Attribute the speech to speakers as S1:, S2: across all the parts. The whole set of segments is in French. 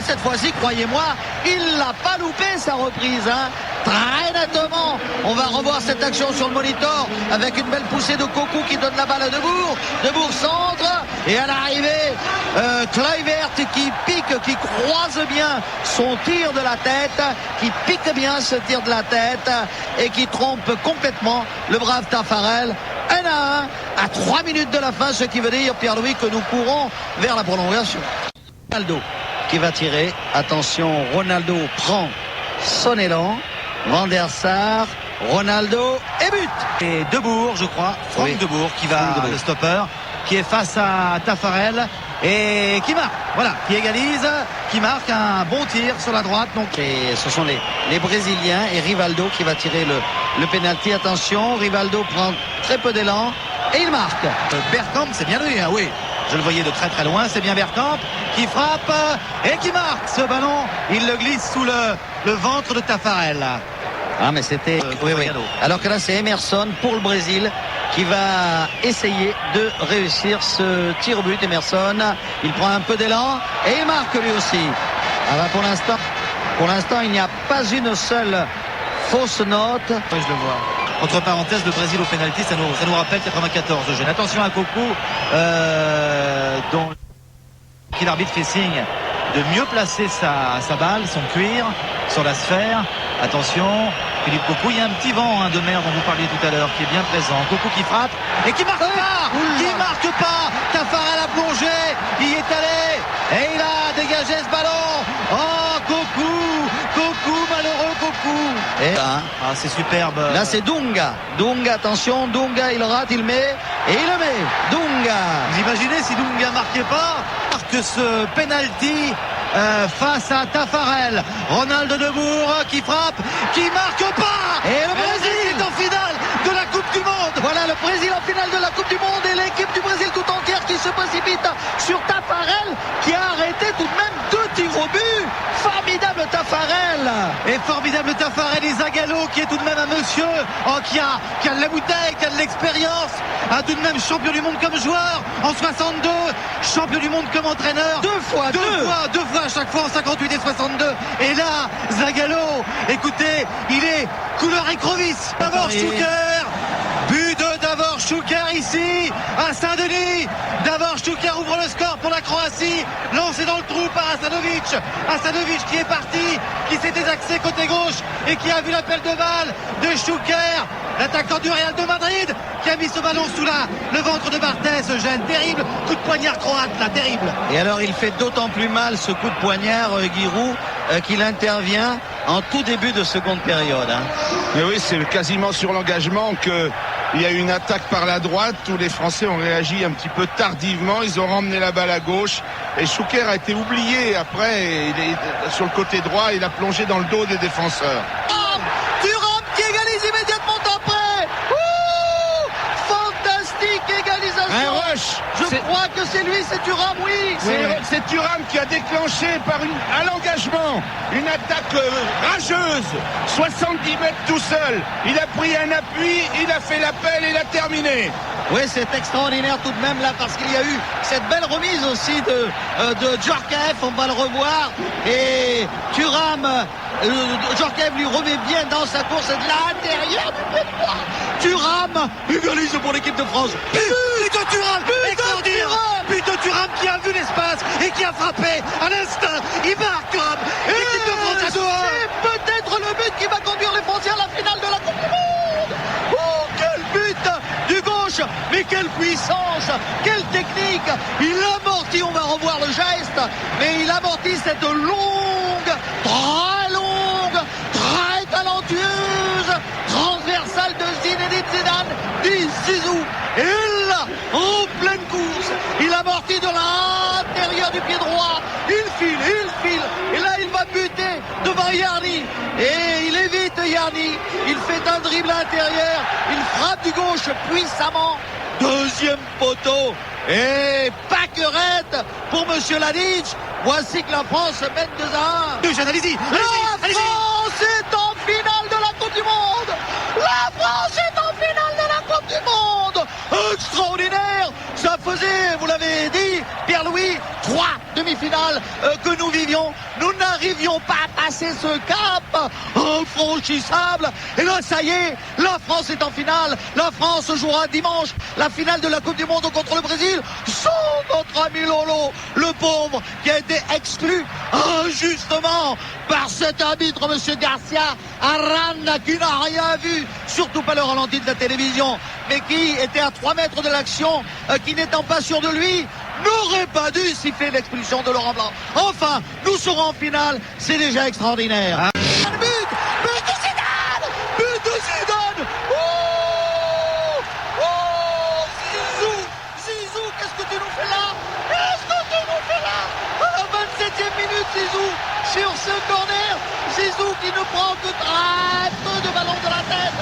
S1: cette fois-ci, croyez-moi, il l'a pas loupé sa reprise, hein. Très nettement. On va revoir cette action sur le monitor avec une belle poussée de Cocu qui donne la balle à Debourg. Debourg centre et à l'arrivée, Kluivert qui pique, qui croise bien son tir de la tête, qui pique bien ce tir de la tête et qui trompe complètement le brave Taffarel. 1-1 à 3 minutes de la fin, ce qui veut dire, Pierre-Louis, que nous courons vers la prolongation. Ronaldo qui va tirer. Attention, Ronaldo prend son élan. Van der Sar, Ronaldo et but. Et Debourg, je crois, Franck Debourg qui va, le stopper, qui est face à Taffarel et qui marque, voilà, qui égalise, qui marque un bon tir sur la droite. Donc, et ce sont les Brésiliens et Rivaldo qui va tirer le pénalty. Attention, Rivaldo prend très peu d'élan et il marque. Bergkamp, c'est bien lui, hein, oui. Je le voyais de très très loin, c'est bien Bergkamp qui frappe et qui marque ce ballon. Il le glisse sous le ventre de Taffarel. Ah mais c'était... oui. Alors que là c'est Emerson pour le Brésil qui va essayer de réussir ce tir au but. Emerson, il prend un peu d'élan et il marque lui aussi. Ah bah pour l'instant il n'y a pas une seule fausse note. Oui, je le vois. Entre parenthèses, le Brésil au pénalty, ça nous rappelle 94. Eugène. Attention à Cocu, dont l'arbitre fait signe de mieux placer sa balle, son cuir, sur la sphère. Attention, Philippe Cocu, il y a un petit vent de mer dont vous parliez tout à l'heure qui est bien présent. Cocu qui frappe et qui marque pas. Qui marque pas. Taffarel a plongé, il y est allé et il a dégagé ce ballon. Oh, Cocu, malheureux Cocu. Et ah, c'est superbe. Là c'est Dunga. Dunga, attention, Dunga, il rate, il met et il le met. Dunga. Vous imaginez si Dunga marquait pas, que ce penalty face à Taffarel. Ronaldo Debourg qui frappe, qui marque pas. Et le Brésil est en finale de la Coupe du Monde. Voilà le Brésil en finale de la Coupe du Monde et l'équipe du Brésil tout entière qui se précipite sur Taffarel qui a arrêté tout de même 2 tirs au but. Formidable Taffarel. Et formidable Taffarel et Zagallo qui est tout de même un monsieur qui a de la bouteille, qui a de l'expérience, tout de même champion du monde comme joueur en 62, champion du monde comme entraîneur. Deux fois à chaque fois en 58 et 62. Et là, Zagallo, écoutez, il est couleur écrevisse. Davor Šuker, but de Davor Šuker ici à Saint-Denis. Davor Šuker ouvre le score pour la Croatie, lancé dans le trou par Asanovic qui est parti, qui s'est désaxé côté gauche et qui a vu l'appel de balle de Šuker, l'attaquant du Real de Madrid, qui a mis ce ballon sous le ventre de Barthez. Eugène, terrible coup de poignard croate là, terrible. Et alors il fait d'autant plus mal ce coup de poignard, Giroud, qu'il intervient en tout début de seconde période. Hein.
S2: Mais oui, c'est quasiment sur l'engagement qu'il y a eu une attaque par la droite où les Français ont réagi un petit peu tardivement. Ils ont ramené la balle à gauche et Šuker a été oublié après. Il est sur le côté droit, il a plongé dans le dos des défenseurs.
S1: Oh, Thuram qui égalise immédiatement après. Fantastique égalisation.
S2: Un rush.
S1: Je crois que c'est lui, c'est Thuram, oui.
S2: C'est Thuram qui a déclenché à l'engagement une attaque rageuse, 70 mètres tout seul. Il a pris un appui, il a fait l'appel et il a terminé.
S1: Oui, c'est extraordinaire tout de même là parce qu'il y a eu cette belle remise aussi de Djorkaeff, on va le revoir. Et Thuram, Djorkaeff lui remet bien dans sa course de l'intérieur du pied droit. Thuram égalise pour l'équipe de France. But de Thuram, but de Thuram qui a vu l'espace et qui a frappé à l'instant. Il marque Thuram. L'équipe de France à 2-1. C'est peut-être le but qui va conduire les Français à la finale de la Coupe du Monde. Oh, quel but du gauche, mais quelle puissance, quelle technique. Il amortit, on va revoir le geste, mais il amortit cette longue, très talentueuse transversale de Zinedine Zidane, dit Zizou. Et là, en pleine course, il amortit de l'intérieur du pied droit. Il file, et là il va buter devant Yarni. Et il évite Yarni, il fait un dribble intérieur, il frappe du gauche puissamment. Deuxième poteau. Et Paquerette pour Monsieur Ladic. Voici que la France mène 2-1.
S3: Allez-y.
S1: La France est en finale de la Coupe du Monde. La France est en finale de la Coupe du Monde. Extraordinaire. Ça faisait, vous l'avez dit, Pierre-Louis, 3 demi-finales que nous vivions. Nous n'arrivions pas à passer ce cap infranchissable. Et là, ça y est, la France est en finale. La France jouera dimanche la finale de la Coupe du Monde contre le Brésil sans notre ami Lolo, le pauvre, qui a été exclu injustement par cet arbitre, monsieur Garcia Arana, qui n'a rien vu, surtout pas le ralenti de la télévision, mais qui était à 3 mètres de l'action, qui n'étant pas sûr de lui, n'aurait pas dû siffler l'expulsion de Laurent Blanc. Enfin, nous serons en finale, c'est déjà extraordinaire. But de Zidane! But de Zidane! Oh! Oh! Zizou, qu'est-ce que tu nous fais là? Qu'est-ce que tu nous fais là? À la 27e minute, Zizou, sur ce corner, Zizou qui ne prend que très peu de ballons de la tête.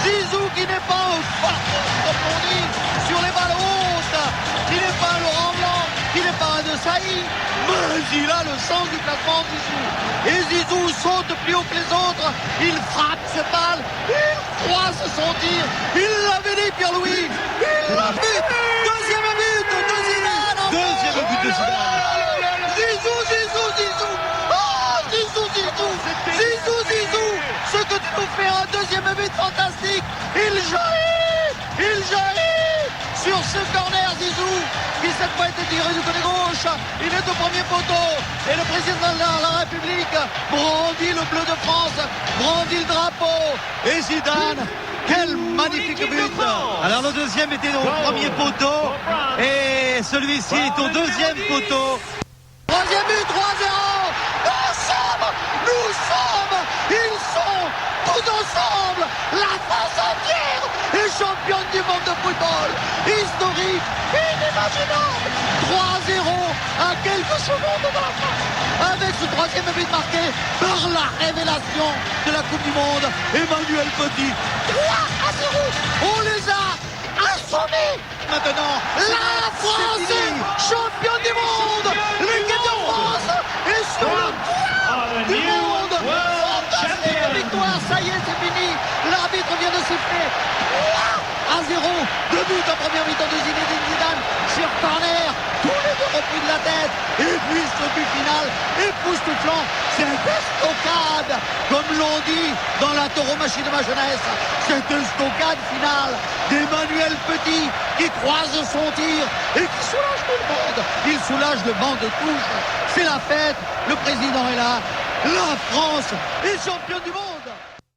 S1: Zizou qui n'est pas un fardeau, comme on dit, sur les balles hautes, qui n'est pas un Laurent Blanc, qui n'est pas un De Sailly, mais il a le sens du placement, Zizou. Et Zizou saute plus haut que les autres, il frappe ses balles, il croise son tir, il l'avait dit Pierre-Louis, il l'a but, deuxième but de Zidane. Deuxième but de Zidane. Zizou, oh Zizou, ce que tu nous fais, un deuxième but fantastique, il jaillit sur ce corner, Zizou, qui cette fois a été tiré du côté gauche, il est au premier poteau, et le président de la République brandit le bleu de France, brandit le drapeau, et Zidane, quel magnifique but. Alors le deuxième était au premier poteau, et celui-ci est au deuxième poteau. Troisième but, 3-0. Ils sont tous ensemble, la France entière est championne du monde de football. Historique, inimaginable. 3-0 à quelques secondes de la fin. Avec ce troisième but marqué par la révélation de la Coupe du Monde, Emmanuel Petit. 3-0, on les a assommés. Maintenant, la France est championne du monde. L'équipe de France est sur le toit du monde. Victoire, ça y est, c'est fini. L'arbitre vient de siffler 3-0. 2 buts en première mi-temps de Zinedine Zidane sur corner. Tous les deux repris de la tête. Et puis ce but final, époustouflant. C'est une estocade, comme l'on dit dans la tauromachie de ma jeunesse. Cette estocade finale d'Emmanuel Petit qui croise son tir et qui soulage tout le monde. Il soulage le banc de touche. C'est la fête. Le président est là. La France est championne du monde.